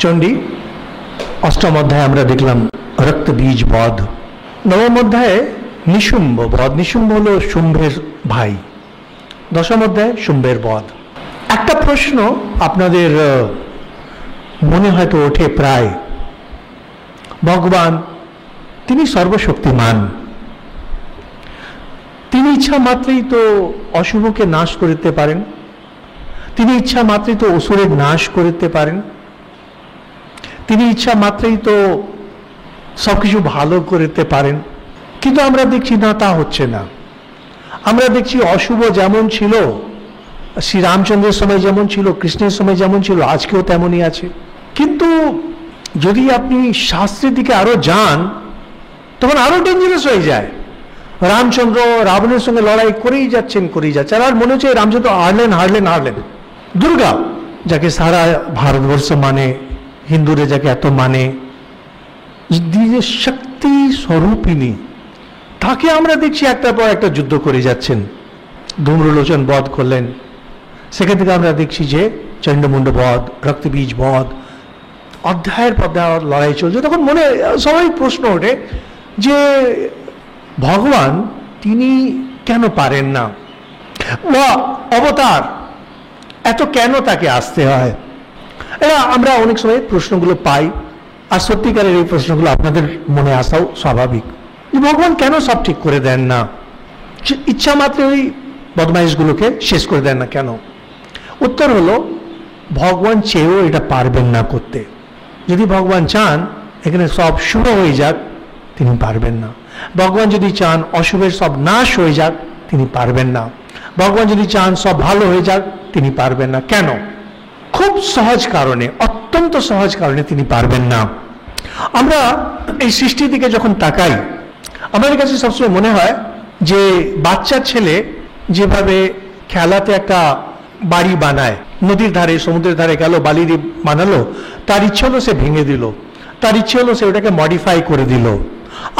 চণ্ডী অষ্টম অধ্যায়ে আমরা দেখলাম রক্তবীজ বধ। নবম অধ্যায়ে নিশুম্ভ বধ। নিশুম্ভ হলো শুম্ভের ভাই। দশম অধ্যায়ে শুম্ভের বধ। একটা প্রশ্ন আপনাদের মনে হয়তো ওঠে প্রায়, ভগবান তিনি সর্বশক্তিমান, তিনি ইচ্ছা মাত্রই তো অশুভকে নাশ করিতে পারেন, তিনি ইচ্ছা মাত্রই তো অসুরের নাশ করিতে পারেন, তিনি ইচ্ছা মাত্রই তো সবকিছু ভালো করিতে পারেন। কিন্তু আমরা দেখছি না, তা হচ্ছে না। আমরা দেখছি অশুভ যেমন ছিল শ্রী রামচন্দ্রের সময়, যেমন ছিল কৃষ্ণের সময়, যেমন ছিল আজকেও তেমনই আছে। কিন্তু যদি আপনি শাস্ত্রের দিকে আরো যান তখন আরো ডেঞ্জারাস হয়ে যায়। রামচন্দ্র রাবণের সঙ্গে লড়াই করেই যাচ্ছেন। আর মনে হচ্ছে রামচন্দ্র হারলেন। দুর্গা, যাকে সারা ভারতবর্ষ মানে, হিন্দুরা যাকে এত মানে, শক্তি স্বরূপিনী, তাকে আমরা দেখছি একটার পর একটা যুদ্ধ করে যাচ্ছেন। ধূম্রলোচন বধ করলেন, সেখান থেকে আমরা দেখছি যে চণ্ডমুণ্ড বধ, রক্তবীজ বধ, অধ্যায়ের পর লড়াই চলছে। তখন মনে সবাই প্রশ্ন ওঠে যে ভগবান তিনি কেন পারেন না, বা অবতার এত কেন তাকে আসতে হয়। এরা আমরা অনেক সময় প্রশ্নগুলো পাই, আর সত্যিকারের এই প্রশ্নগুলো আপনাদের মনে আসাও স্বাভাবিক। ভগবান কেন সব ঠিক করে দেন না, ইচ্ছা মাত্র ওই বদমাইশগুলোকে শেষ করে দেন না কেন? উত্তর হলো, ভগবান চেয়েও এটা পারবেন না করতে। যদি ভগবান চান এখানে সব শুভ হয়ে যাক, তিনি পারবেন না। ভগবান যদি চান অশুভের সব নাশ হয়ে যাক, তিনি পারবেন না। ভগবান যদি চান সব ভালো হয়ে যাক, তিনি পারবেন না। কেন? খুব সহজ কারণে, অত্যন্ত সহজ কারণে তিনি পারবেন না। আমরা এই সৃষ্টির দিকে যখন তাকাই, আমাদের কাছে সবসময় মনে হয় যে বাচ্চা ছেলে যেভাবে খেলাতে একটা বাড়ি বানায়, নদীর ধারে সমুদ্রের ধারে গেল, বালি দিয়ে বানালো, তার ইচ্ছে হলো সে ভেঙে দিল, তার ইচ্ছে হলো সে ওটাকে মডিফাই করে দিল।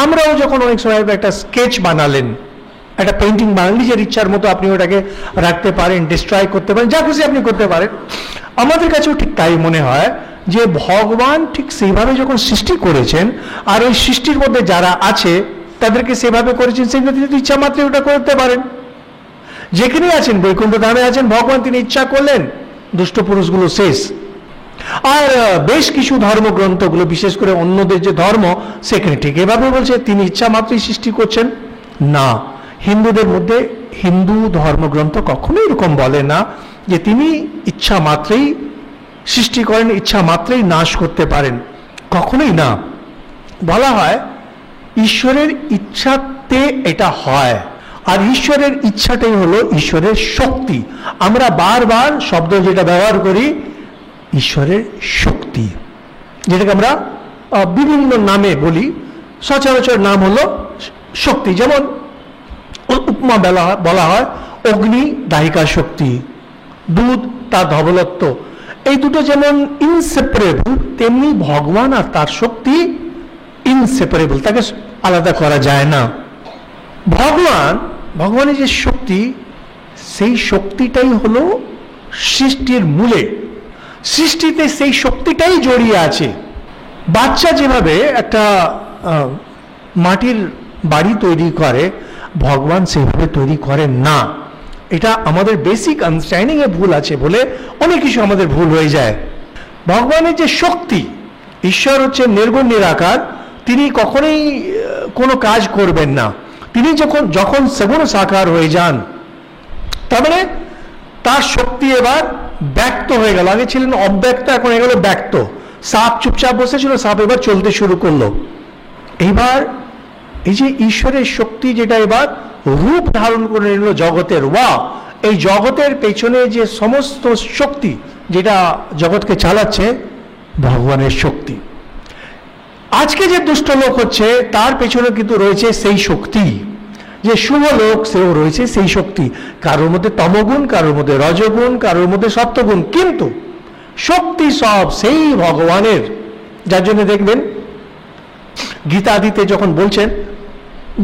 আমরাও যখন অনেক সময় একটা স্কেচ বানালেন, একটা পেন্টিং বানালেন, নিজের ইচ্ছার মতো আপনি ওটাকে রাখতে পারেন, ডিস্ট্রয় করতে পারেন, যা খুশি আপনি করতে পারেন। আমাদের কাছেও ঠিক তাই মনে হয় যে ভগবান ঠিক সেইভাবে যখন সৃষ্টি করেছেন, আর ওই সৃষ্টির মধ্যে যারা আছে তাদেরকে সেভাবে করেছেন, সেগুলো তিনি ইচ্ছা মাত্রই ওটা করতে পারেন। যেখানে আছেন, বৈকুণ্ঠ ধামে আছেন ভগবান, তিনি ইচ্ছা করলেন দুষ্ট পুরুষগুলো শেষ। আর বেশ কিছু ধর্মগ্রন্থগুলো, বিশেষ করে অন্যদের যে ধর্ম, সেখানে ঠিক এভাবে বলছে তিনি ইচ্ছা মাত্রই সৃষ্টি করছেন না। হিন্দুদের মধ্যে হিন্দু ধর্মগ্রন্থ কখনোই এরকম বলে না যে তিনি ইচ্ছা মাত্রই সৃষ্টি করেন, ইচ্ছা মাত্রই নাশ করতে পারেন, কখনোই না। বলা হয় ঈশ্বরের ইচ্ছাতে এটা হয়, আর ঈশ্বরের ইচ্ছাটাই হলো ঈশ্বরের শক্তি। আমরা বারবার শব্দ যেটা ব্যবহার করি, ঈশ্বরের শক্তি, যেটাকে আমরা বিভিন্ন নামে বলি, সচরাচর নাম হলো শক্তি। যেমন উপমা বলা হয় অগ্নি দাহিকা শক্তি, দুধ তার ধবলত্ব। এই দুটো যেমন ইনসেপারেবল, তেমনি ভগবান আর তার শক্তি ইনসেপারেবল, তাকে আলাদা করা যায় না। ভগবানের যে শক্তি, সেই শক্তিটাই হলো সৃষ্টির মূলে, সৃষ্টিতে সেই শক্তিটাই জড়িয়ে আছে। বাচ্চা যেভাবে একটা মাটির বাড়ি তৈরি করে, ভগবান সেইভাবে তৈরি করেন না। এটা আমাদের বেসিক আন্ডারস্ট্যান্ডিং এ ভুল আছে বলে অনেক কিছু আমাদের ভুল হয়ে যায়। ভগবানের যে শক্তি, ঈশ্বর হচ্ছে নির্গুণ নিরাকার, তিনি কখনোই কোনো কাজ করবেন না। তিনি যখন সগুণ সাকার হয়ে যান, তার মানে তার শক্তি এবার ব্যক্ত হয়ে গেল। আগে ছিলেন অব্যক্ত, এখন হয়ে গেল ব্যক্ত। সাপ চুপচাপ বসেছিল, সাপ এবার চলতে শুরু করলো। এইবার এই যে ঈশ্বরের শক্তি, যেটা এবার রূপ ধারণ করে নিল জগতের। এই জগতের পেছনে যে সমস্ত শক্তি যেটা জগৎকে চালাচ্ছে, ভগবানের শক্তি। আজকে যে দুষ্ট লোক হচ্ছে, তার পেছনে কিন্তু রয়েছে সেই শক্তি। যে শুভ লোক, সেও রয়েছে সেই শক্তি। কারোর মধ্যে তমগুণ, কারোর মধ্যে রজগুণ, কারোর মধ্যে সত্যগুণ, কিন্তু শক্তি সব সেই ভগবানের। যার জন্য দেখবেন গীতাদিতে যখন বলছেন,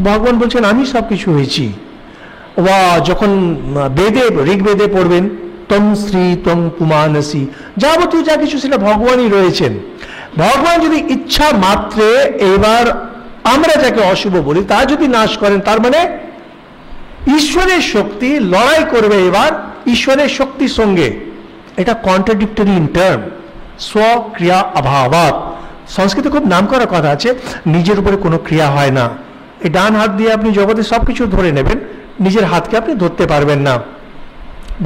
ভগবান বলছেন আমি সব কিছু হয়েছি। যখন ঋগ্বেদে পড়বেন, তং শ্রী তং পুমানসি, যাবতীয় যা কিছু সেটা ভগবানই রয়েছেন। ভগবান যদি ইচ্ছা মাত্রে এবার আমরা যাকে অশুভ বলি তা যদি নাশ করেন, তার মানে ঈশ্বরের শক্তি লড়াই করবে এবার ঈশ্বরের শক্তির সঙ্গে। এটা কন্ট্রাডিক্টরি ইন টার্ম, স্বক্রিয়া অভাবাৎ। সংস্কৃতে খুব নাম করা কথা আছে, নিজের উপরে কোনো ক্রিয়া হয় না। এই ডান হাত দিয়ে আপনি জগতে সবকিছু ধরে নেবেন, নিজের হাতকে আপনি ধরতে পারবেন না।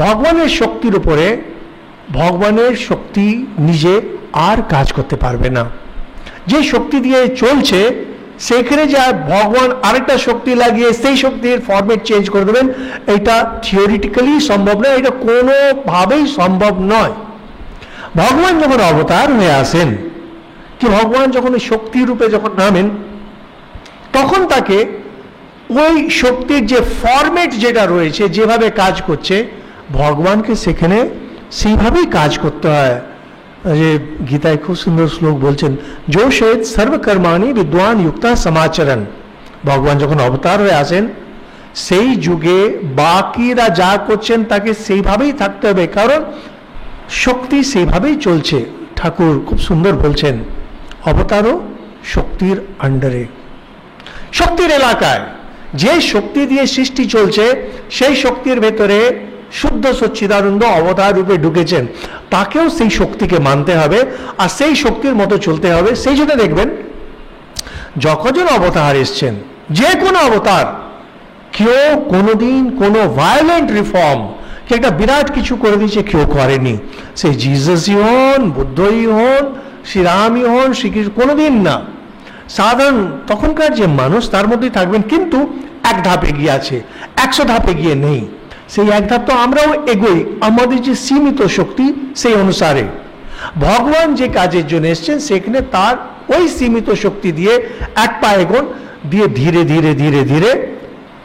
ভগবানের শক্তির উপরে ভগবানের শক্তি নিজে আর কাজ করতে পারবে না। যে শক্তি দিয়ে চলছে সেখানে যা ভগবান আরেকটা শক্তি লাগিয়ে সেই শক্তির ফরম্যাট চেঞ্জ করে দেবেন, এটা থিওরিটিক্যালি সম্ভব নয়, এটা কোনোভাবেই সম্ভব নয়। ভগবান যখন অবতার হয়ে আসেন, কি ভগবান যখন শক্তি রূপে যখন নামেন, তখন তাকে ওই শক্তির যে ফরম্যাট যেটা রয়েছে, যেভাবে কাজ করছে, ভগবানকে সেখানে সেইভাবেই কাজ করতে হয়। যে গীতায় খুব সুন্দর শ্লোক বলছেন, যোশেদ সর্বকর্মাণি বিদ্বান যুক্তা সমাচরণ। ভগবান যখন অবতার হয়ে আসেন, সেই যুগে বাকিরা যা করছেন তাকে সেইভাবেই থাকতে হবে, কারণ শক্তি সেইভাবেই চলছে। ঠাকুর খুব সুন্দর বলছেন, অবতারও শক্তির আন্ডারে, শক্তির এলাকায়। যে শক্তি দিয়ে সৃষ্টি চলছে সেই শক্তির ভেতরে শুদ্ধ সচ্চিদানন্দ অবতার রূপে ঢুকেছেন, তাকেও সেই শক্তিকে মানতে হবে আর সেই শক্তির মতো চলতে হবে। সেই জন্য দেখবেন যখন অবতার এসছেন, যে কোনো অবতার, কেউ কোনোদিন কোনো ভায়োলেন্ট রিফর্ম, কে একটা বিরাট কিছু করে দিয়েছে, কেউ করেনি। সেই জিসাসই হন, বুদ্ধই হন, শ্রীরামই হন, শ্রীকৃষ্ণ, কোনোদিন না। সাধারণ তখনকার যে মানুষ তার মধ্যেই থাকবেন, কিন্তু এক ধাপ এগিয়ে আছে, 100 ধাপ এগিয়ে নেই। সেই এক ধাপ তো আমরাও এগোই আমাদের যে সীমিত শক্তি সেই অনুসারে। ভগবান যে কাজের জন্য এসছেন সেখানে তার ওই সীমিত শক্তি দিয়ে এক পা এগোন দিয়ে ধীরে ধীরে ধীরে ধীরে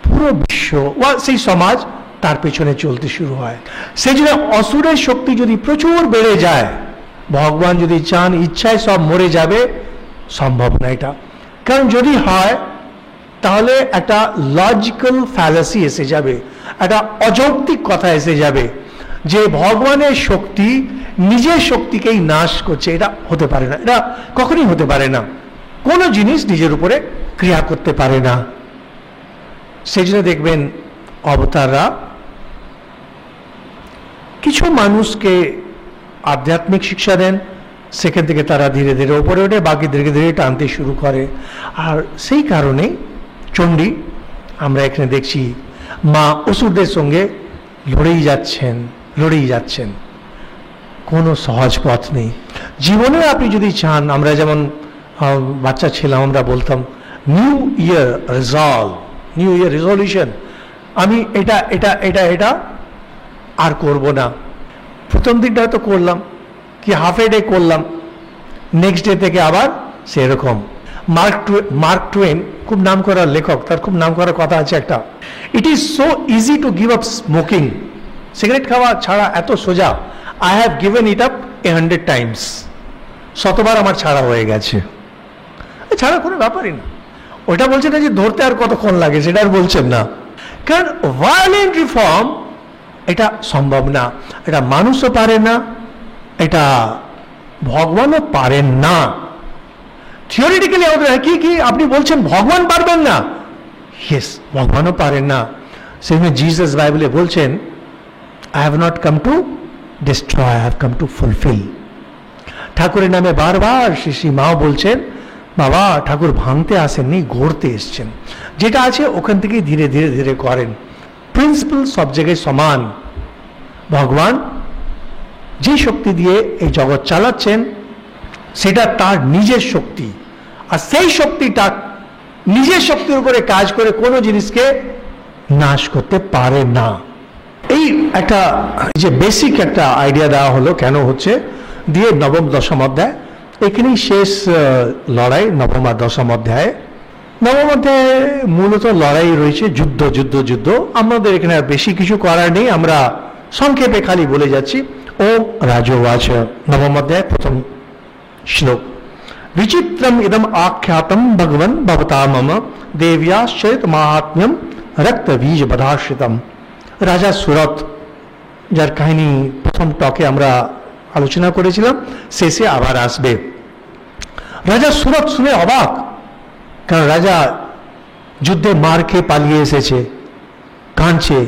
পুরো বিশ্ব বা সেই সমাজ তার পেছনে চলতে শুরু হয়। সেই জন্য অসুরের শক্তি যদি প্রচুর বেড়ে যায়, ভগবান যদি চান ইচ্ছায় সব মরে যাবে, সম্ভব না এটা। কারণ যদি হয় তাহলে একটা লজিক্যাল ফ্যালাসি এসে যাবে, একটা অযৌক্তিক কথা এসে যাবে যে ভগবানের শক্তি নিজের শক্তিকেই নাশ করছে। এটা হতে পারে না, এটা কখনই হতে পারে না। কোনো জিনিস নিজের উপরে ক্রিয়া করতে পারে না। সেই জন্য দেখবেন অবতাররা কিছু মানুষকে আধ্যাত্মিক শিক্ষা দেন, সেখান থেকে তারা ধীরে ধীরে উপরে ওঠে, বাকি ধীরে ধীরে টানতে শুরু করে। আর সেই কারণে চণ্ডী আমরা এখানে দেখছি মা অসুরদের সঙ্গে লড়েই যাচ্ছেন। কোনো সহজ পথ নেই জীবনে। আপনি যদি চান, আমরা যেমন বাচ্চা ছিলাম আমরা বলতাম নিউ ইয়ার রেজলিউশন, আমি এটা এটা এটা এটা আর করব না। প্রথম দিনটা হয়তো করলাম, কি হাফ এ ডে করলাম, নেক্সট ডে থেকে আবার সেরকম। মার্ক টুয়েন খুব নাম করা লেখক, তার খুব নাম করা কথা আছে একটা, it is so easy to give up smoking. Cigarette খাওয়া ছাড়া এত সোজা, I have given it up 100 times. 100বার আমার ছাড়া হয়ে গেছে, ছাড়া কোনো ব্যাপারই না। ওটা বলছে না যে ধরতে আর কতক্ষণ লাগে, সেটা আর বলছেন না। কারণ ভায়োলেন্ট রিফর্ম এটা সম্ভব না, এটা মানুষও পারে না, এটা ভগবানও পারেন না। থিওরিটিক্যালি আমাদের কি আপনি বলছেন ভগবান পারবেন না? ইয়েস, ভগবানও পারেন না। সেখানে জিসাস বাইবেলে বলছেন, I have not come to destroy, I have come to fulfil. ঠাকুরের নামে বারবার শ্রী মাও বলছেন, বাবা ঠাকুর ভাঙতে আসেননি, গড়তে এসছেন। যেটা আছে ওখান থেকেই ধীরে ধীরে ধীরে করেন। প্রিন্সিপাল সব জায়গায় সমান। ভগবান যে শক্তি দিয়ে এই জগৎ চালাচ্ছেন সেটা তার নিজের শক্তি, আর সেই শক্তিটা নিজের শক্তির উপরে কাজ করে কোনো জিনিসকে নাশ করতে পারে না। এই একটা যে বেসিক একটা আইডিয়া দেওয়া হলো কেন হচ্ছে দিয়ে নবম দশম অধ্যায় এখানেই শেষ লড়াই। নবম আর দশম অধ্যায়ে, নবম অধ্যায়ে মূলত লড়াই রয়েছে, যুদ্ধ যুদ্ধ যুদ্ধ। আমাদের এখানে আর বেশি কিছু করার নেই, আমরা সংক্ষেপে খালি বলে যাচ্ছি। ওম রাজোবাচ, নবম অধ্যায় প্রথম শ্লোক। বিচিত্রম ইদম আখ্যাতম ভগবন ভবতা মম দেব্যাশ্চরিত মাহাত্ম্যম রক্ত বীজ বধাশ্রিতম। রাজা সুরত যার কাহিনী প্রথম টকে আমরা আলোচনা করেছিলাম, শেষে আবার আসবে। রাজা সুরত শুনে অবাক, কারণ রাজা যুদ্ধে মার খেয়ে পালিয়ে এসেছে, কাঁদছে।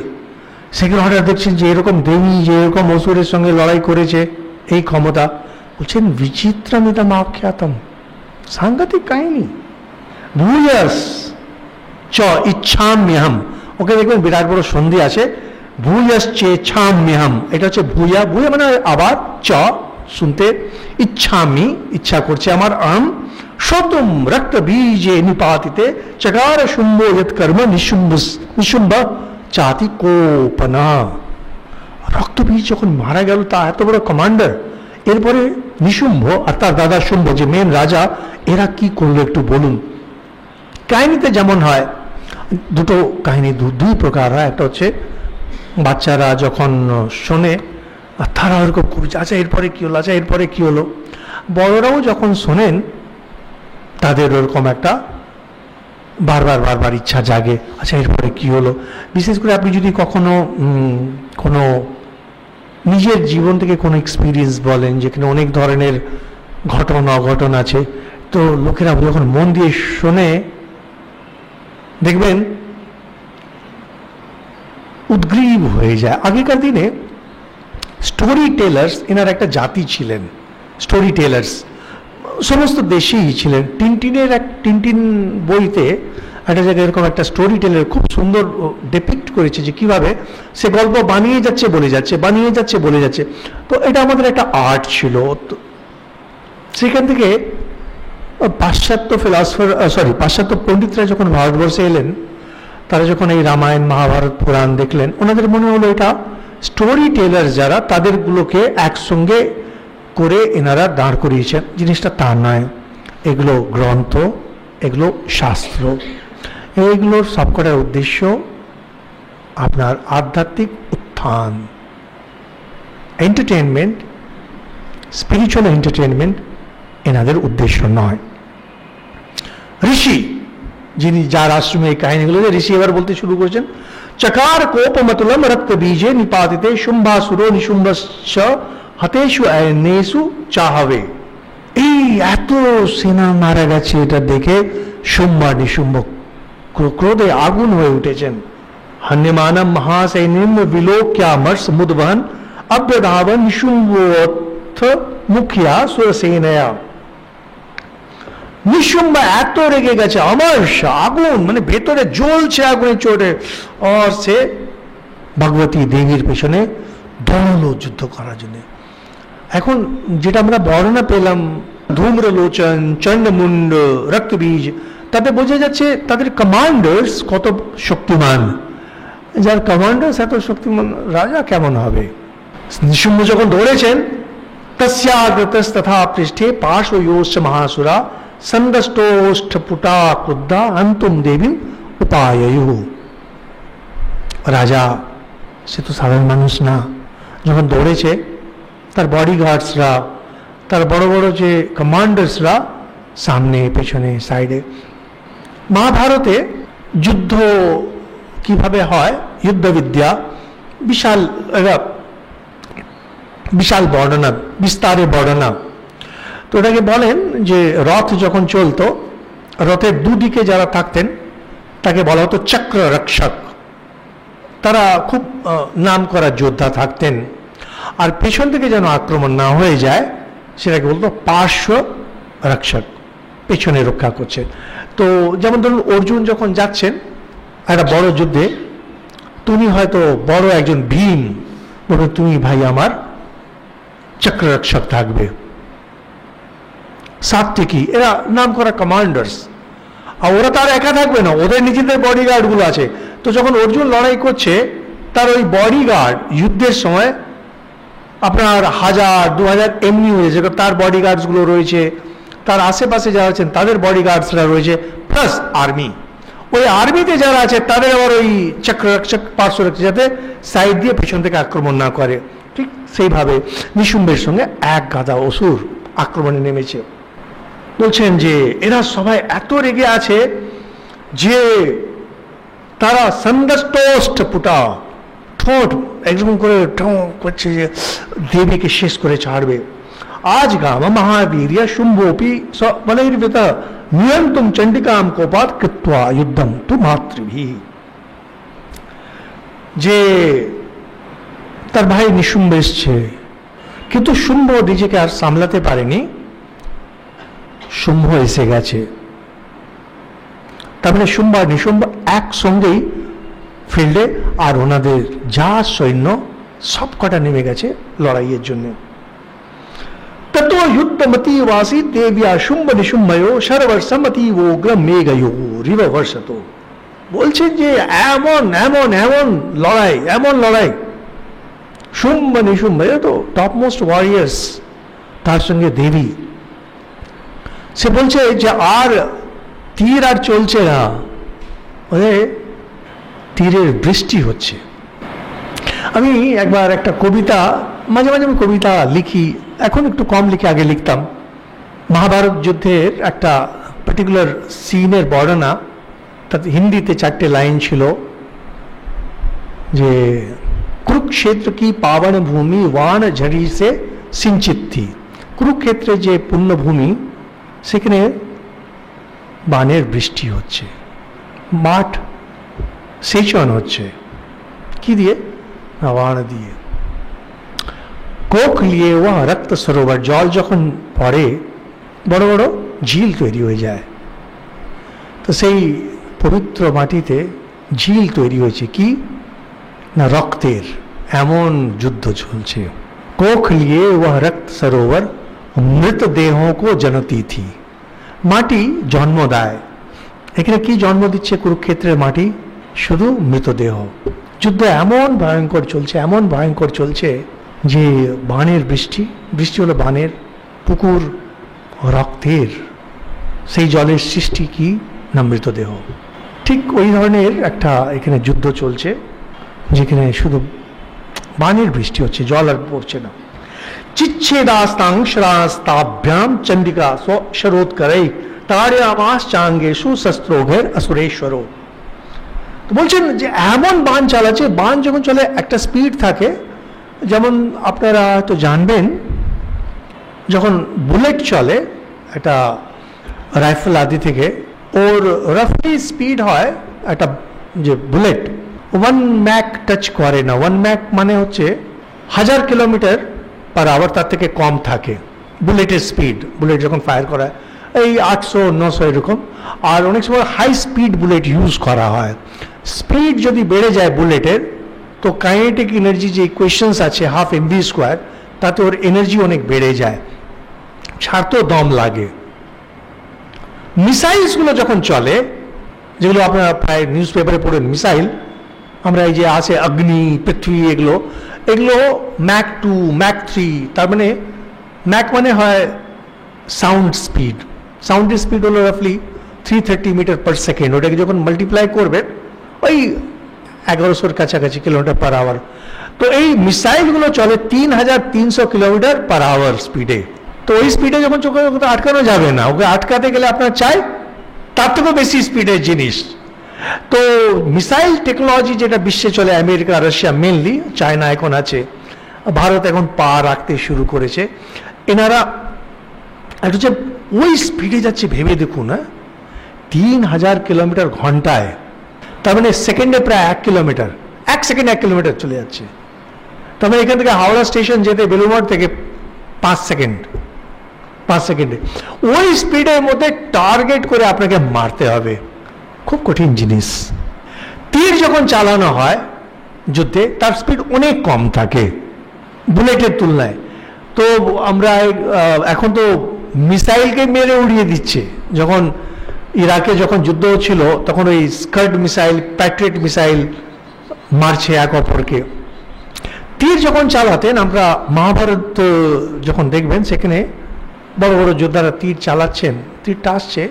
সেখানে হঠাৎ দেখছেন যে এরকম দেবী, যে এরকম অসুরের সঙ্গে লড়াই করেছে, এই ক্ষমতা। বলছেন বিচিত্রমিদম আখ্যাতম, সাংঘাতিক কাহিনী। ভূয়াস চ ইচ্ছাম্যহম, ওকে দেখবেন বিরাট বড় সন্ধি আছে, ভূয়াস চেচ্ছাম্যহম, এটা হচ্ছে ভূয়া, ভূয়া মানে আবার, চ শুনতে, ইচ্ছামি ইচ্ছা করছে আমার, আম শতম রক্ত বীজে নিপাতিতে চকার শুম্ভ যৎ কর্ম নিশুম্ভ চাতি কোপনা। রক্তবীজ যখন মারা গেল, তা এত বড় কমান্ডার, এরপরে নিশুম্ভ আর তার দাদা শুম্ভ, যে মেন রাজা, এরা কি করলো একটু বলুন। কাহিনীতে যেমন হয়, দুটো কাহিনী দুই প্রকার হয়। একটা হচ্ছে বাচ্চারা যখন শোনে আর তারা ওরকম খুব, আচ্ছা এরপরে কি হলো, আচ্ছা এরপরে কি হলো। বড়রাও যখন শোনেন তাদের ওরকম একটা বারবার ইচ্ছা জাগে, আচ্ছা এরপরে কি হলো। বিশেষ করে আপনি যদি কখনো কোনো নিজের জীবন থেকে কোনো এক্সপিরিয়েন্স বলেন, যেখানে অনেক ধরনের ঘটনা অঘটন আছে, তো লোকেরা যখন মন দিয়ে শোনে, দেখবেন উদ্গ্রীব হয়ে যায়। আগেকার দিনে স্টোরি টেলার্স, এনার একটা জাতি ছিলেন স্টোরি টেলার্স, সমস্ত দেশেই ছিলেন। টিনটিন বইতে একটা জায়গায় এরকম একটা স্টোরি টেলার খুব সুন্দর ডেপিক্ট করেছে যে কিভাবে সে গল্প বানিয়ে যাচ্ছে বলে যাচ্ছে। তো এটা আমাদের একটা আর্ট ছিল। সেখান থেকে পাশ্চাত্য পণ্ডিতরা যখন ভারতবর্ষে এলেন, তারা যখন এই রামায়ণ মহাভারত পুরাণ দেখলেন, ওনাদের মনে হলো এটা স্টোরি টেলার যারা, তাদেরগুলোকে একসঙ্গে করে এনারা দাঁড় করিয়েছেন। জিনিসটা তা নয়, এগুলো গ্রন্থ, এগুলো শাস্ত্র, এইগুলোর সবকটার উদ্দেশ্য আপনার আধ্যাত্মিক উত্থান, এন্টারটেনমেন্ট, স্পিরিচুয়াল এন্টারটেনমেন্ট এনাদের উদ্দেশ্য নয়। ঋষি, যিনি যার আশ্রমে এই কাহিনীগুলো, ঋষি এবার বলতে শুরু করেছেন, চকার কোপমতুলম রক্ত বীজে নিপাতিতে শুম্ভাসুরো নিশুম্ভস্য হতেষু আয়নেষু চাহবে। এই এত সেনা মারা গেছে, এটা দেখে শুম্ভ নিশুম্ভ ক্রোধে আগুন হয়ে উঠেছেন। হন্যমানম মহাসৈন্যম বিলোক্যামর্ষ মুদবহন অভ্যধাবন নিশুম্ভোত্থ মুখিয়া সুরসেনয়া। নিশুম্ভ এত রেগে গেছে, অমর্ষ আগুন, মানে ভেতরে জ্বলছে আগুনের চোটে, আর সে ভগবতী দেবীর পেছনে দৌড়ল যুদ্ধ করার জন্য। এখন যেটা আমরা বর্ণনা পেলাম, ধূম্রলোচন, চণ্ডমুণ্ড, রক্তবীজ, তাতে বোঝা যাচ্ছে তাদের কমান্ডার্স কত শক্তিমান। যার কমান্ডার্স এত শক্তিমান, রাজা কেমন হবে। নিশুম্ভ যখন দৌড়েছেন, তস্যাগ্রতস্তথা পৃষ্ঠে পার্শ্বয়োশ্চ মহাসুরা সন্দষ্টোষ্ঠপুটা ক্রুদ্ধা অন্তুম দেবীম উপায়য়ু। রাজা সে তো সাধারণ মানুষ না, যখন দৌড়েছে তার বডিগার্ডসরা, তার বড় বড় যে কমান্ডার্সরা সামনে পেছনে সাইডে। মহাভারতে যুদ্ধ কিভাবে হয়, যুদ্ধবিদ্যা বিশাল বর্ণনা, বিস্তারে বর্ণনা। তো এটাকে বলেন যে রথ যখন চলতো, রথের দুদিকে যারা থাকতেন তাকে বলা হতো চক্র রক্ষক। তারা খুব নাম করা যোদ্ধা থাকতেন। আর পেছন থেকে যেন আক্রমণ না হয়ে যায়, সেটাকে বলতো পার্শ্ব রক্ষক, পেছনে রক্ষা করছে। তো যেমন ধরুন অর্জুন যখন যাচ্ছেন একটা বড় যুদ্ধে, তুমি হয়তো বড় একজন ভীম, বলবে তুমি ভাই আমার চক্ররক্ষক থাকবে। সাত্বিকী, এরা নাম করা কমান্ডার্স। আর ওরা তার একা থাকবে না, ওদের নিজেদের বডিগার্ডগুলো আছে। তো যখন অর্জুন লড়াই করছে, তার ওই বডিগার্ড যুদ্ধের সময় আপনার 1000, 2000 এমনি হয়েছে, তার বডিগার্ডসগুলো রয়েছে, তার আশেপাশে যারা আছেন তাদের বডিগার্ডসরা রয়েছে, প্লাস আর্মি। ওই আর্মিতে যারা আছে তাদের আবার ওই চক্ররক্ষক, পার্শ্বরক্ষক, যাতে সাইড দিয়ে পেছন থেকে আক্রমণ না করে। ঠিক সেইভাবে নিশুম্ভের সঙ্গে এক গাদা অসুর আক্রমণে নেমেছে। বলছেন যে এরা সবাই এত রেগে আছে যে তারা সন্দষ্টপুটা, ঠোঁট একদম করে ঢং করছে যে দেবীকে শেষ করে ছাড়বে। আজ গাম মহাবীর শুম্ভোপি বলৈর্বিত নিয়ন্তুম চণ্ডিকাম কোপাত কৃত্বা যুদ্ধম তু মাতৃভি। যে তার ভাই নিশুম্ভ এসছে, কিন্তু শুম্ভ নিজেকে আর সামলাতে পারেনি, শুম্ভ এসে গেছে। তার মানে শুম্ভ আর নিশুম্ভ একসঙ্গেই ফিল্ডে, আর ওনাদের যা সৈন্য সব কটা নেমে গেছে লড়াইয়ের জন্য। তত যুদ্ধমতি বাসী দেবিয়া শুম্ভ নিশুম্ভয়ো সর্বসম্মতি ওগ্রম মেঘয়ো রিব বর্ষত। বলছেন যে এমন এমন এমন লড়াই, এমন লড়াই, শুম্ভ নিশুম্ভ তো টপ মোস্ট ওয়ারিয়ার্স, তার সঙ্গে দেবী। সে বলছে যে আর তীর আর চলছে না, তীরের বৃষ্টি হচ্ছে। আমি একবার একটা কবিতা, মাঝে মাঝে আমি কবিতা লিখি, এখন একটু কম লিখি, আগে লিখতাম। মহাভারত যুদ্ধের একটা পার্টিকুলার সিনের বর্ণনা, তাতে হিন্দিতে 4টে লাইন ছিল যে কুরুক্ষেত্র কি পাবন ভূমি ওয়ান ঝড়ি সে সিঞ্চিত থি। কুরুক্ষেত্রে যে পুণ্যভূমি, সেখানে বানের বৃষ্টি হচ্ছে, মাঠ সেচন হচ্ছে। কি দিয়ে? বান দিয়ে। কোক লিয়ে ওয়া রক্ত সরোবর, জল যখন পড়ে বড় বড় ঝিল তৈরি হয়ে যায়। তো সেই পবিত্র মাটিতে ঝিল তৈরি হয়েছে কি না, রক্তের। এমন যুদ্ধ চলছে। কোখ লিয়ে ওয়া রক্ত সরোবর মৃতদেহোं को जनती थी। মাটি জন্ম দেয়। এখানে কি জন্ম দিচ্ছে কুরুক্ষেত্রের মাটি? শুধু মৃতদেহ। যুদ্ধ এমন ভয়ঙ্কর চলছে, এমন ভয়ঙ্কর চলছে যে বানের বৃষ্টি, বৃষ্টি হলো বানের, পুকুর রক্তের, সেই জলের সৃষ্টি কি না মৃতদেহ। ঠিক ওই ধরনের একটা এখানে যুদ্ধ চলছে, যেখানে শুধু বানের বৃষ্টি হচ্ছে, জল আর পড়ছে না। চিচ্ছেদাস্তাংশরাস্তাভ্যাম চন্ডিকা শরোধ করে তাড়ামাস চাঙ্গেশু শস্ত্রোঘের অসুরেশ্বর। তো বলছেন যে এমন বান চালাচ্ছে, বান যখন চলে একটা স্পিড থাকে, যেমন আপনারা তো জানবেন যখন বুলেট চলে একটা রাইফেল আদি থেকে, ওর রাফলি স্পিড হয় একটা যে বুলেট 1 ম্যাক টাচ করে না। 1 ম্যাক মানে হচ্ছে 1000 কিলোমিটার পার আওয়ার, তার থেকে কম থাকে বুলেটের স্পিড। বুলেট যখন ফায়ার করা হয় এই 800-900 এরকম। আর অনেক সময় হাই স্পিড বুলেট ইউজ করা হয়। স্পিড যদি বেড়ে যায় বুলেটের, তো কাইনেটিক এনার্জি যে ইকুয়েশনস আছে হাফ mv², তাতে ওর এনার্জি অনেক বেড়ে যায়, ছাড়তেও দম লাগে। মিসাইলসগুলো যখন চলে, যেগুলো আপনারা প্রায় নিউজ পেপারে পড়েন, মিসাইল আমরা এই যে আছে অগ্নি, পৃথ্বী, এগুলো এগুলো ম্যাক 2 ম্যাক 3, তার মানে ম্যাক মানে হয় সাউন্ড স্পিড। সাউন্ডের স্পিড হলো রাফলি 330 মিটার পার সেকেন্ড। ওটাকে যখন মাল্টিপ্লাই করবেন ওই 1100-র কাছাকাছি কিলোমিটার পার আওয়ার। তো এই মিসাইলগুলো চলে 3300 কিলোমিটার পার আওয়ার স্পিডে। তো ওই স্পিডে যখন চোখে আটকানো যাবে না, ওকে আটকাতে গেলে আপনার চাই তার থেকেও বেশি স্পিডের জিনিস। তো মিসাইল টেকনোলজি যেটা বিশ্বে চলে, আমেরিকা, রাশিয়া মেনলি, চায়না এখন আছে, ভারত এখন পা রাখতে শুরু করেছে। এনারা একটা যে ওই স্পিডে যাচ্ছে ভেবে দেখুন, 3000 কিলোমিটার ঘন্টায়, তার মানে সেকেন্ডে প্রায় 1 কিলোমিটার, 1 সেকেন্ডে 1 কিলোমিটার চলে যাচ্ছে। তার মানে এখান থেকে হাওড়া স্টেশন যেতে বেলুড়মঠ থেকে 5 সেকেন্ডে। ওই স্পিডের মধ্যে টার্গেট করে আপনাকে মারতে হবে, খুব কঠিন জিনিস। তীর যখন চালানো হয় যুদ্ধে, তার স্পিড অনেক কম থাকে বুলেটের তুলনায়। তো আমরা এখন তো মিসাইলকে মেরে উড়িয়ে দিচ্ছে। যখন ইরাকে যখন যুদ্ধ হচ্ছিল, তখন ওই স্কার্ড মিসাইল, প্যাট্রিয়ট মিসাইল মারছে এক অপরকে। তীর যখন চালাতেন, আমরা মহাভারত যখন দেখবেন, সেখানে বড় বড় যোদ্ধারা তীর চালাচ্ছেন, তীরটা আসছে,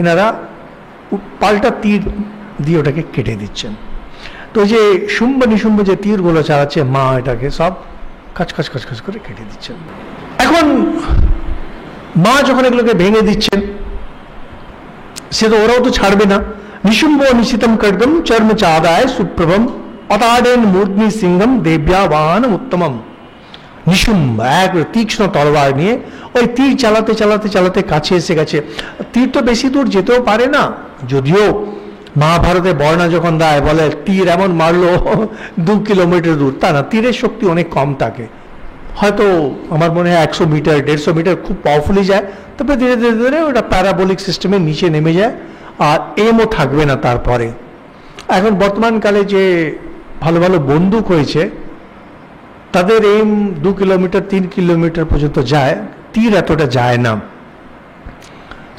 এনারা পাল্টা তীর দিয়ে ওটাকে কেটে দিচ্ছেন। তো যে শুম্ভ নিশুম্ভ যে তীরগুলো চালাচ্ছে, মা এটাকে সব কাজ করে কেটে দিচ্ছেন। এখন মা যখন এগুলোকে ভেঙে দিচ্ছেন, সে তো ওরাও তো ছাড়বে না। নিশুম্ভ নিশিতম খড়গম চর্ম চাদায় সুপ্রভম অতাডেন মূর্ধ্নি সিংহম দেব্যাবান উত্তমম। নিশুম্ব এক তীক্ষ্ণ তলোয়ার নিয়ে ওই তীর চালাতে চালাতে চালাতে কাছে এসে গেছে। তীর তো বেশি দূর যেতেও পারে না, যদিও মহাভারতে বর্ণনা যখন দেয় বলে তীর এমন মারলো 2 কিলোমিটার দূর, তা না, তীরের শক্তি অনেক কম থাকে। হয়তো আমার মনে হয় 100 মিটার 150 মিটার খুব পাওয়ারফুলি যায়, তারপরে ধীরে ধীরে ধীরে ওটা প্যারাবোলিক সিস্টেমে নিচে নেমে যায়, আর এমও থাকবে না তারপরে। এখন বর্তমানকালে যে ভালো ভালো বন্দুক হয়েছে তাদের এম 2 কিলোমিটার 3 কিলোমিটার পর্যন্ত যায়, তীর এতটা যায় না।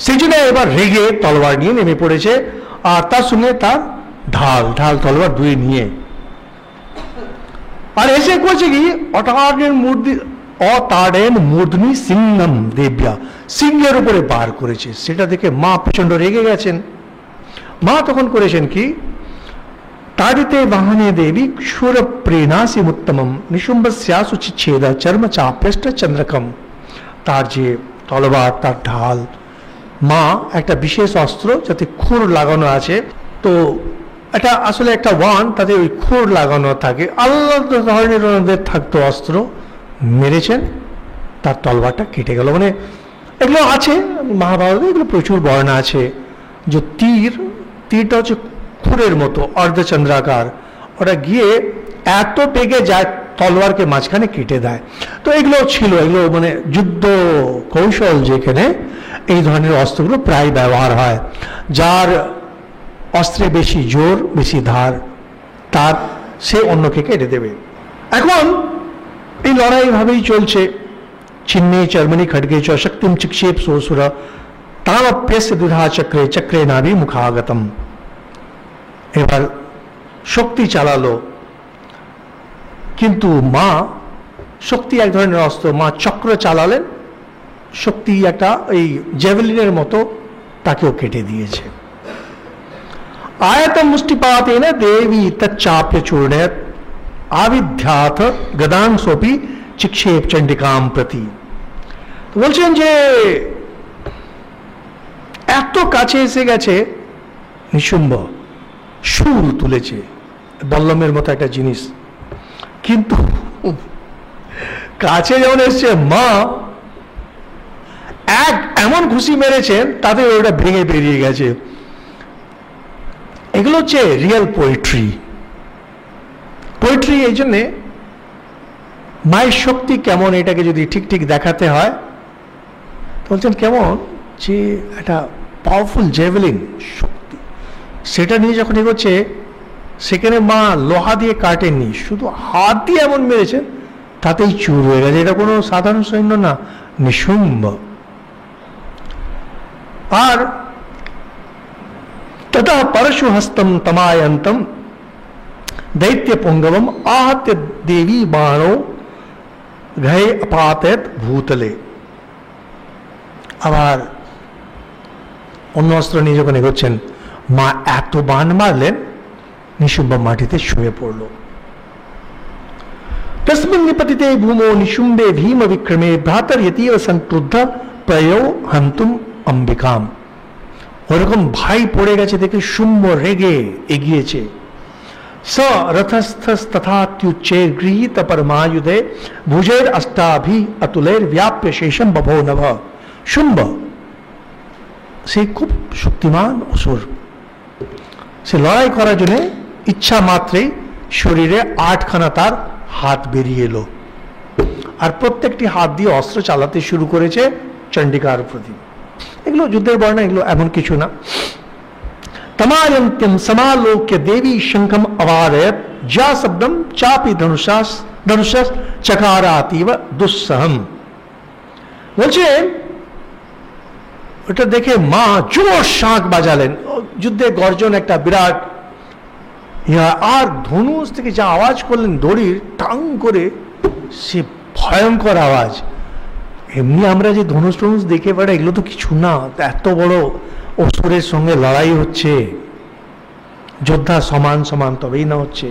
সেই জন্য এবার রেগে তলোয়ার নিয়ে নেমে পড়েছে, আর তার সঙ্গে তার ঢাল ঢাল তলোয়ার দুই নিয়ে, আর এসে করছে কি অতাড়েন মূর্ধ্নি সিংহম দেব্যা, সিংহের উপরে বার করেছে। সেটা দেখে মা প্রচন্ড রেগে গেছেন। মা তখন করেছেন কি, তাড়িতে বাহনে দেবী ক্ষুর প্রেণাসি উত্তমম নিশুম্বস্যাসু চিচ্ছেদ চর্ম চাপৃষ্ট চন্দ্রকম। তার যে তলোয়ার, তার ঢাল, মা একটা বিশেষ অস্ত্র যাতে খুর লাগানো আছে, তো এটা আসলে একটা ওয়ান, তাতে ওই খুর লাগানো থাকে, আলাদা ধরনের ওনাদের থাকতো অস্ত্র, মেরেছেন, তার তলোয়ারটা কেটে গেল। মানে এগুলো আছে মহাভারতে, এগুলো প্রচুর বর্ণনা আছে যে তীরটা হচ্ছে খুরের মতো অর্ধচন্দ্রাকার, ওটা গিয়ে এত বেগে যায় তলোয়ারকে মাঝখানে কেটে দেয়। তো এগুলো ছিল, এগুলো মানে যুদ্ধ কৌশল, যেখানে এই ধরনের অস্ত্রগুলো প্রায় ব্যবহার হয়। যার অস্ত্রে বেশি জোর, বেশি ধার, তার সে অন্যকে কেটে দেবে। এখন এই লড়াই ভাবেই চলছে। ছিন্নে চর্মনি খড়গে চ শক্তিম চিক্ষেপ সোসুর তামপ্যস্য দুধা চক্রে চক্রে নাভি মুখাগতম। এবার শক্তি চালালো, কিন্তু মা, শক্তি এক ধরনের অস্ত্র, মা চক্র চালালেন, শক্তি একটা এই জ্যাভেলিনের মতো তাকেও কেটে দিয়েছে। আয়ত মুষ্টিপাতেন দেবী তচ্চাপ্য চূর্ণেত আবিধ্যাথ গদাং সোপি চিক্ষেপ চণ্ডিকাম প্রতি। বলছেন যে এত কাছে এসে গেছে, নিশুম্ব শুল তুলেছে, বল্লমের মতো একটা জিনিস, কিন্তু কাছে যখন এসছে মা এমন ঘুষি মেরেছেন তাতে ওটা ভেঙে বেরিয়ে গেছে। এগুলো হচ্ছে রিয়েল পোয়েট্রি। পোয়েট্রি এই জন্যে মায়ের শক্তি কেমন, এটাকে যদি ঠিক ঠিক দেখাতে হয়, বলছেন কেমন যে একটা পাওয়ারফুল জেভেলিন শক্তি, সেটা নিয়ে যখন এগোচ্ছে, সেখানে মা লোহা দিয়ে কাটেননি, শুধু হাত দিয়ে এমন মেরেছেন তাতেই চুর হয়ে গেছে। এটা কোনো সাধারণ সৈন্য না, নিশুম্ব। আর তথা পরশু হস্তম তমায়ন্তম दैत्य पुंगवम आहत्य देवी बाणो घय अपातेत भूतले। আবার অন্য অস্ত্র নিয়ে যখন এগোচ্ছেন, মা এত বাণ মারলেন, নিশুম্ব মাটিতে শুয়ে পড়ল। তস্মিন নিপতিতে ভূমো নিশুম্বে ভীম বিক্রমে ভ্রাতর্যতীব সংক্রুদ্ধ প্রয়ো হন্তুম অম্বিকাম। ওরকম ভাই পড়ে গেছে দেখে শুম্ব রেগে এগিয়েছে। स रथस्थस्तथात्युच्चैर् गृहीत परमायुधे भुजैर अष्टाभि अतुलैर व्याप्य शेषम बभो नभ। शुम्ब সে খুব শক্তিমান অসুর, সে লড়াই করার জন্য ইচ্ছা মাত্রেই শরীরে 8খানা তার হাত বেরিয়ে এলো, আর প্রত্যেকটি হাত দিয়ে অস্ত্র চালাতে শুরু করেছে চণ্ডিকার প্রতি। এগুলো যুদ্ধের বর্ণনা, এগুলো এমন কিছু না। तमायन्त्यम समालोक्य देवी शंखम अवारयत जा शब्दम चापी धनुषस चकारातीव दुस्सहम। বলছে ওটা দেখে মা জোর শাঁখ বাজালেন, যুদ্ধে গর্জন একটা বিরাট, আর ধনুষ থেকে যা আওয়াজ করলেন দড়ির টাং করে, সে ভয়ঙ্কর আওয়াজ। এমনি আমরা যে ধনুষ টনুষ দেখে বেড়াই, এগুলো তো কিছু না, এত বড় অসুরের সঙ্গে লড়াই হচ্ছে, যোদ্ধা সমান সমান তবেই না হচ্ছে।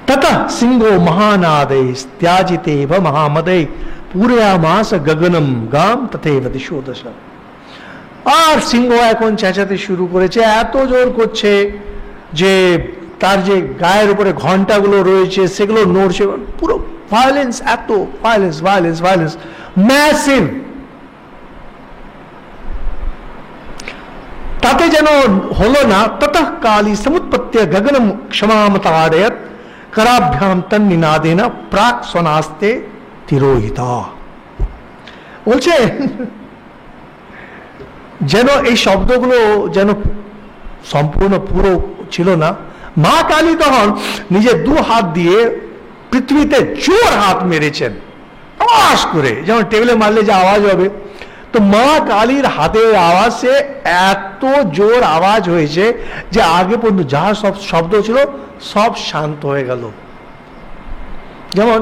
তথা সিংহ মহানাদে ত্যাজিতে মহামদে পুরয়ামাস গগনম গাম তথৈব দিশো দশ। আর সিংহ এখন চেঁচাতে শুরু করেছে, এত জোর করছে, যে তার যে গায়ের উপরে ঘন্টাগুলো রয়েছে সেগুলো নড়ছে, পুরো ভায়োলেন্স, এত ভায়োলেন্স ভায়োলেন্স ভায়োলেন্স, ম্যাসিভ। তাতে যেন হলো না, ততঃ কালী সমুৎপত্য গগনম ক্ষমামতাড়য়ত कराभ्याम तन निनादेना प्राक स्वनास्ते तिरोहिता। বলছেন যেন এই শব্দগুলো যেন সম্পূর্ণ পুরো ছিল না। মা কালী তখন নিজের দু হাত দিয়ে পৃথিবীতে জোর হাত মেরেছেন, আওয়াজ করে, যেমন টেবিলে মারলে যে আওয়াজ হবে, তো মা কালীর হাতের আওয়াজে এত জোর আওয়াজ হয়েছে যে আগে পর্যন্ত যা সব শব্দ ছিল সব শান্ত হয়ে গেল। যেমন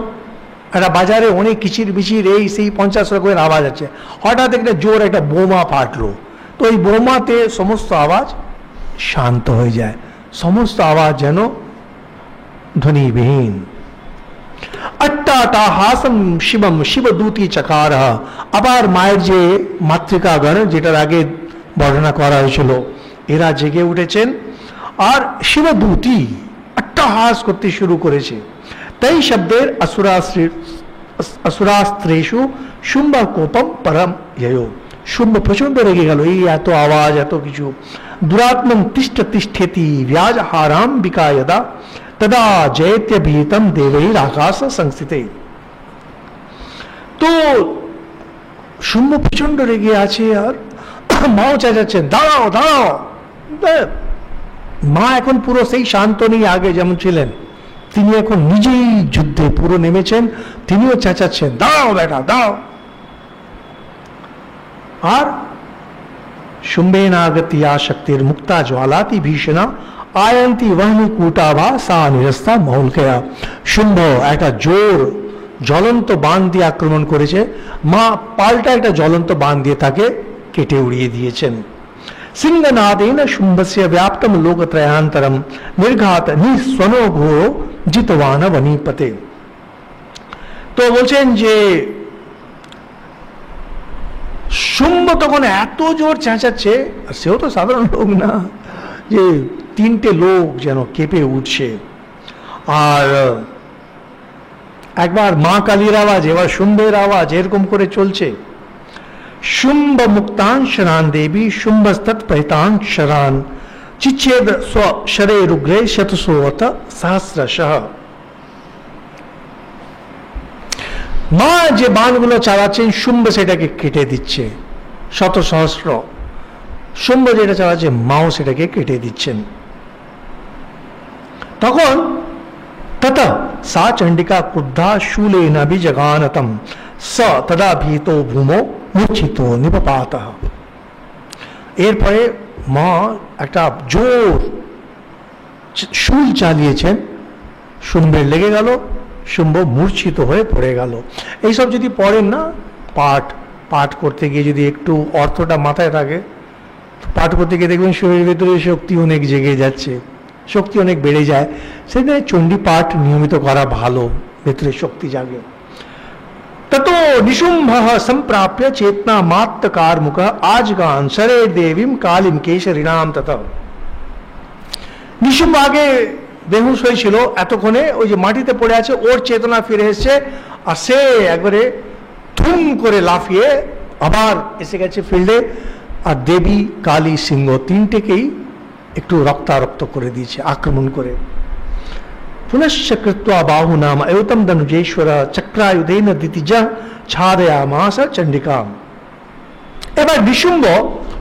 একটা বাজারে অনেক কিচির বিচির এই সেই 50 রকমের আওয়াজ আছে, হঠাৎ একটা জোর একটা বোমা ফাটলো, তো এই বোমাতে সমস্ত আওয়াজ শান্ত হয়ে যায়, সমস্ত আওয়াজ যেন ধ্বনিবিহীন। अट्टाटाहासम शिवम शिवदूती चकार। আবার মায়ের যে মাতৃকাগণ, যেটার আগে বর্ণনা করা হয়েছিল, এরা জেগে উঠেছেন আর শিবদূতি अट्टाहास করতে শুরু করেছে। তাই শব্দের असुरास्त्रेषु शुंभ कोपम परम ययो। शुंभ प्रचंड রেগে গেল, এই এত আওয়াজ এত কিছু। दुरात्मं तिष्ठ तिष्ठेति व्याजहाराम्बिका यदा तदा जयत्य भीतम देवैर आकाश संस्थिते। তো শুম্ভ প্রচন্ড রেগে আছে আর মাও চাইছেন দাঁড়াও দাঁড়াও। মা এখন পুরো সেই শান্ত নেই আগে যেমন ছিলেন, তিনি এখন নিজেই যুদ্ধে পুরো নেমেছেন, তিনিও চেঁচাচ্ছেন দাঁড়াও বেটা দাঁড়াও। আর शुंभेनागत्या शक्तिर मुक्ता ज्वालाति भीषणा आयंती वहनी कूटाभा सा निरस्ता मौलकया। शुंभ একটা জোর জ্বলন্ত বাণ দিয়ে আক্রমণ করেছে, মা পাল্টা একটা জ্বলন্ত বাণ দিয়ে তাকে কেটে উড়িয়ে দিয়েছেন। सिंहनादेन शुंभस्य व्याप्तम लोकत्रयान्तरम निर्घात निस्वनो घोरो जितवान वनीपते। তো বলছেন যে শুম্ভ তখন এত জোর চেঁচাচ্ছে, সেও তো সাধারণ লোক না, যে 3টে লোক যেন কেঁপে উঠছে। আর একবার মা কালীর আওয়াজ, এবার শুম্ভের আওয়াজ, এরকম করে চলছে। शुंभ मुक्तान शरान देवी शुंभस्तत् परितान शरान चिच्छेद स्व शरे रुग्रे शतसोऽथ सहस्रशः। মা যে বাণগুলো চালাচ্ছেন শুম্ভ সেটাকে কেটে দিচ্ছে, শত সহস্র। শুম্ভ যেটা চালাচ্ছে মাও সেটাকে কেটে দিচ্ছেন। তখন তথা সা চণ্ডিকা ক্রুদ্ধা শূলেন বিজগানতম স তদা ভীতো ভূমো মূর্ছিত নিপপাতঃ। এরপরে মা একটা জোর শূল চালিয়েছেন, শুম্ভের লেগে গেল, শুম্ভ মূর্ছিত হয়ে পড়ে গেল। এইসব যদি পড়েন না, পাঠ করতে গিয়ে যদি একটু অর্থটা মাথায় থাকে, পাঠ করতে গিয়ে দেখবেন শরীরের ভেতরে শক্তি অনেক জেগে যাচ্ছে, শক্তি অনেক বেড়ে যায়। সেখানে চণ্ডী পাঠ নিয়মিত করা ভালো, ভেতরে শক্তি জাগে। ततो निशुम्भः संप्राप्य चेतना मात्र कार्मुक आजगान शरे देवीम कालिम केशरिणाम तथा। নিশুম্ভ আগে বেহুশ হয়েছিল, এতক্ষণে ওই যে মাটিতে পড়ে আছে, ওর চেতনা ফিরে এসেছে, আর সে একবারে ধুম করে লাফিয়ে আবার এসে গেছে ফিল্ডে, আর দেবী কালী সিংহ 3টেকেই একটু রক্তারক্ত করে দিয়েছে আক্রমণ করে। पुनश्च कृत्वा बाहु नाम एवतम धनुजेश्वर चक्रायुधेन दितिज छादयामास चंडिका। এবার নিশুম্ভ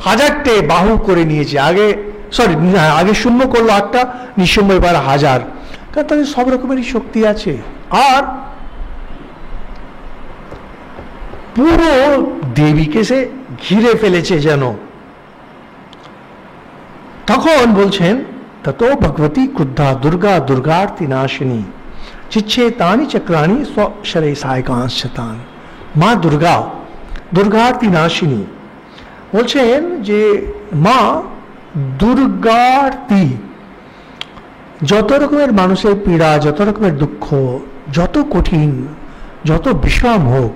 1000টে বাহু করে নিয়েছে, আগে শুম্ভ করলো 8টা, নিশুম্ভ এবার 1000, কারণ তাদের সব রকমেরই শক্তি আছে। আর পুরো দেবীকে সে ঘিরে ফেলেছে যেন। তখন বলছেন ततो भगवती क्रुद्धा दुर्गा दुर्गार्ति नाशिनी चिच्छेतानि चक्राणि स्वशरे सायकांशतान। মা দুর্গা দুর্গার্তি নাশিনী, বলছেন যে মা দুর্গার্তি, যত রকমের মানুষের পীড়া, যত রকমের দুঃখ, যত কঠিন, যত বিষম হোক,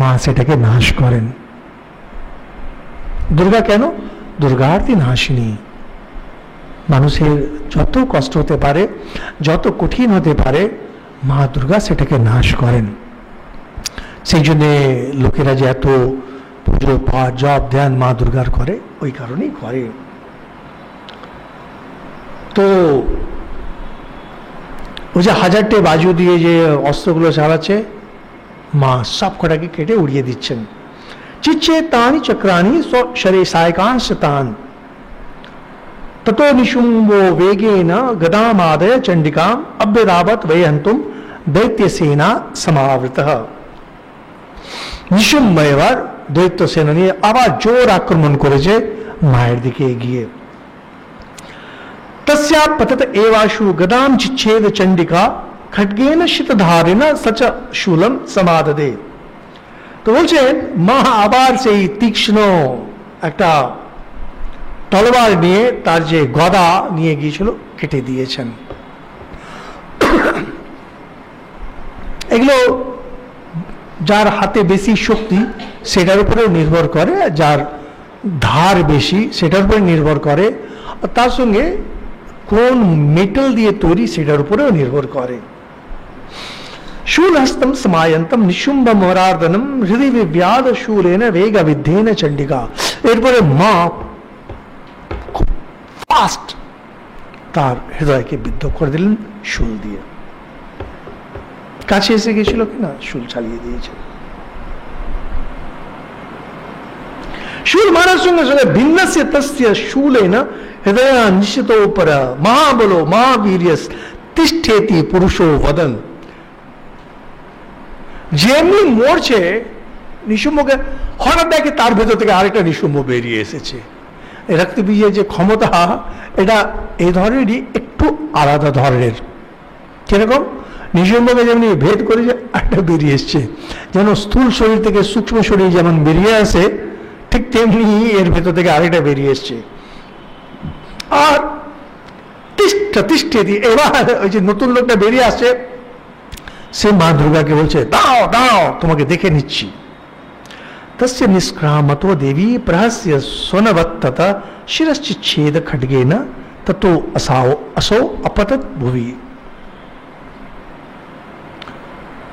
মা সেটাকে নাশ করেন। দুর্গা কেন? দুর্গার্তি নাশিনী। মানুষের যত কষ্ট হতে পারে, যত কঠিন হতে পারে, মা দুর্গা সেটাকে নাশ করেন। সেই জন্যে লোকেরা যে এত পুজো পাঠ জপ ধ্যান মা দুর্গার করে, ওই কারণেই করে। তো ওই যে হাজারটে বাজু দিয়ে যে অস্ত্রগুলো চালাচ্ছে, মা সব কটাকে কেটে উড়িয়ে দিচ্ছেন। চিচ্ছে তানি চক্রানি শরে সায়কাংশ তান ততো নিশুম্বো বেগেন গদামাদয় চণ্ডিকাম অব্যদাবত বৈহন্তুম দৈত্য সেনা সমাবৃতঃ। নিশুম্ব এবার দৈত্য সেনা নিয়ে আবার জোর আক্রমণ করেছে মায়ের দিকে এগিয়ে। তস্যা পতত এবাশু গদাম চিচ্ছেদ চণ্ডিকা খड्गेन শিতধারেণ সচ শূলম সমাদদে। তো বলছেন মা আবার সেই তীক্ষ্ণ একটা তলোয়ার নিয়ে তার যে গদা নিয়ে গিয়েছিল কেটে দিয়েছেন। এগুলো যার হাতে বেশি শক্তি সেটার উপরেও নির্ভর করে, যার ধার বেশি সেটার উপরে নির্ভর করে, তার সঙ্গে কোন মেটাল দিয়ে তৈরি সেটার উপরেও নির্ভর করে। शूलहस्तम समायंतम निशुंभ मोरार्दनम हृदय विव्याद शूलेन वेग विद्धेन चंडिका। এরপরে মা খুব ফাস্ট তার হৃদয়কে বিদ্ধ করে দিলেন শূল দিয়ে। কাছে এসে গেছিল কিনা, শূল চালিয়ে দিয়েছে। শূল মারার সঙ্গে সঙ্গে ভিন্নস্য তস্য শূলেন হৃদয় নিশ্চিতোপর মহাবলো মহাবীর্যস তিষ্ঠেতি পুরুষো বদন। যেমনি মরছে নিশুম্ভকে, হঠাৎ দেখে তার ভেতর থেকে আরেকটা নিশুম্ভ বেরিয়ে এসেছে। রক্তবীজের যে ক্ষমতা, এটা এই ধরনেরই একটু আলাদা ধরনের। কিরকম? নিশুম্ভকে যেমনি ভেদ করে যে একটা বেরিয়ে এসছে, যেন স্থূল শরীর থেকে সূক্ষ্ম শরীর যেমন বেরিয়ে আসে, ঠিক তেমনি এর ভেতর থেকে আরেকটা বেরিয়ে এসছে। আর তিষ্ঠে দিয়ে এবার ওই যে নতুন লোকটা বেরিয়ে আসছে, সে মা দুর্গাকে বলছে দাও দাও, তোমাকে দেখে নিচ্ছি। তস্য নিষ্ক্রামতো দেবী প্রহস্য সোনবত্তত শিরশ্চিচ্ছেদ খड्गेन ততো আসৌ অপতত ভুবি।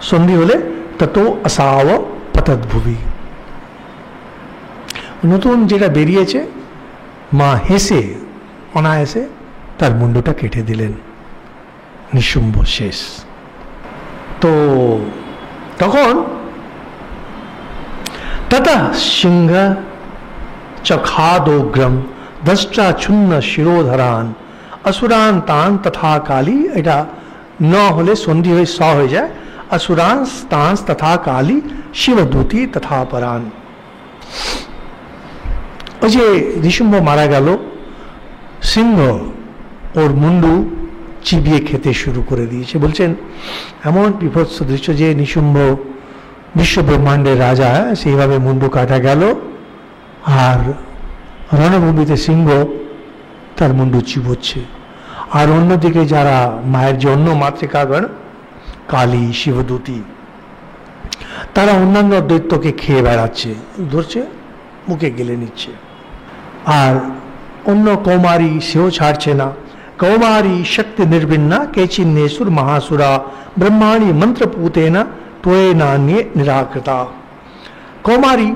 সন্ধি হলে ততো আসাও পতত ভুবি। নতুন যেটা বেরিয়েছে, মা হেসে অনায়াসে তার মুন্ডটা কেটে দিলেন। নিশুম্ভ শেষ। তো তখন ততঃ সিংহ চখাদোগ্রম দশটা ছুন্ন শিরোধরান असुरान तान तथा काली। এটা ন হলে সন্ধি হয়ে স হয়ে যায়। असुरान तांस तथा काली शिवदूती तथा परान। ওই যে নিশুম্ভ মারা গেল, সিংহ ওর মুন্ডু চিবিয়ে খেতে শুরু করে দিয়েছে। বলছেন এমন বিভৎস দৃশ্য যে নিশুম্ভ বিশ্ব ব্রহ্মাণ্ডের রাজা, সেইভাবে মুন্ডু কাটা গেল, আর রণভূমিতে সিংহ তার মুন্ডু চিবোচ্ছে। আর অন্যদিকে যারা মায়ের যে অন্য মাতৃকাগণ কালী শিবদূতী, তারা অন্যান্য দৈত্যকে খেয়ে বেড়াচ্ছে, ধরছে মুখে গেলে নিচ্ছে। আর অন্য কৌমারী সেও ছাড়ছে না। কৌমারী শক্তি নির্বিন্না কেচিন্নেসুর মহাসুরা ব্রহ্মাণী মন্ত্রপুতেনা তোয়ে নান্যে নিরাকৃতা। কৌমারী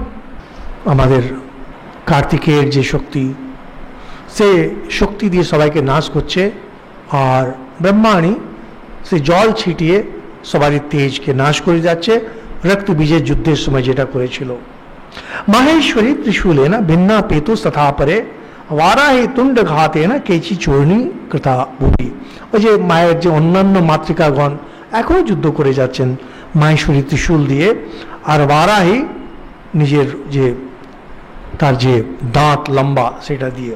আমাদের কার্তিকের যে শক্তি, সে শক্তি দিয়ে সবাইকে নাশ করছে। আর ব্রহ্মাণী সে জল ছিটিয়ে সবারই তেজকে নাশ করে যাচ্ছে, রক্তবীজের যুদ্ধের সময় যেটা করেছিল। মাহেশ্বরী ত্রিশূলেন ভিন্না পেতু তথা পরে वाराही तुंड घाते ना केची चूर्णी कृता भूमि। ওই যে মায়ের যে অন্যান্য মাতৃকাগণ এখনো যুদ্ধ করে যাচ্ছেন মাহেশ্বরী ত্রিশূল দিয়ে, আর বারাহি নিজের যে তার যে দাঁত লম্বা সেটা দিয়ে।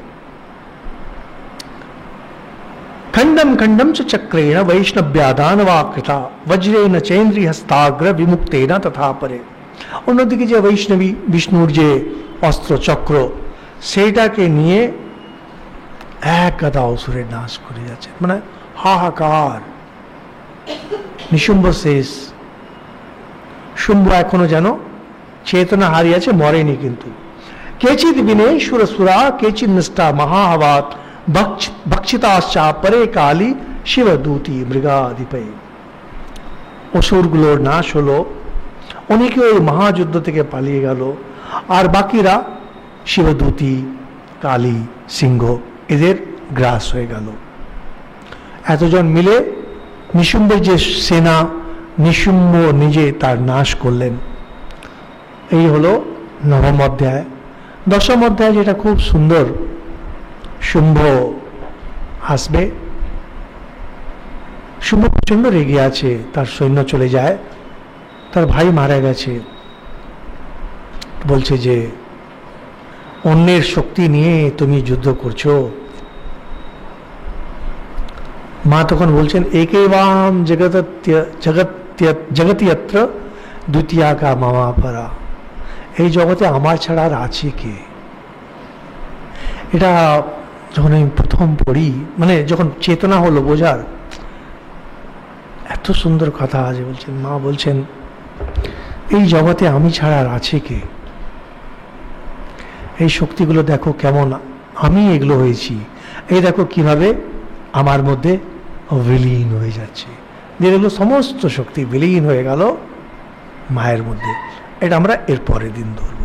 खंडम खंडम च चक्रेण वैष्णव्यादानवा कृता वज्रेण चैन्द्री हस्ताग्र विमुक्तेन तथा परे। অন্যদিকে যে বৈষ্ণবী বিষ্ণুর যে অস্ত্র চক্র, সেইটাকে নিয়ে এক গাদা অসুরের নাশ করে যাচ্ছে। মানে হাহাকার। নিশুম্ভ শেষ। শুম্ভ এখনো যেন চেতনা হারিয়েছে, মরেনি কিন্তু। কেচিৎ বিনে সুরসুরা কেচিৎ নিষ্ঠা মহাহবাত ভক্ষিতাশ্চা পরে কালী শিবদূতি মৃগাধিপে। অসুরগুলোর নাশ হলো, অনেকে ওই মহাযুদ্ধ থেকে পালিয়ে গেল, আর বাকিরা শিবদূতি, কালী, সিংহ এদের গ্রাস হয়ে গেল। এতজন মিলে নিশুম্বের যে সেনা, নিশুম্ব নিজে তার নাশ করলেন। এই হলো নবম অধ্যায়। দশম অধ্যায় যেটা খুব সুন্দর, শুম্ভ আসবে। শুম্ভ প্রচন্ড রেগে আছে, তার সৈন্য চলে যায়, তার ভাই মারা গেছে। বলছে যে অন্যের শক্তি নিয়ে তুমি যুদ্ধ করছো। মা তখন বলছেন একৈবাম জগত্যত্র দ্বিতীয়া কা মামা পরা। এই জগতে আমার ছাড়া আর আছে কে? এটা যখন আমি প্রথম পড়ি, মানে যখন চেতনা হলো বোঝার, এত সুন্দর কথা আছে। বলছেন, মা বলছেন এই জগতে আমি ছাড়া আর আছে কে? এই শক্তিগুলো দেখো কেমন আমি এগুলো হয়েছি, এই দেখো কিভাবে আমার মধ্যে বিলীন হয়ে যাচ্ছে। যেগুলো সমস্ত শক্তি বিলীন হয়ে গেল মায়ের মধ্যে। এটা আমরা এর পরের দিন ধরব।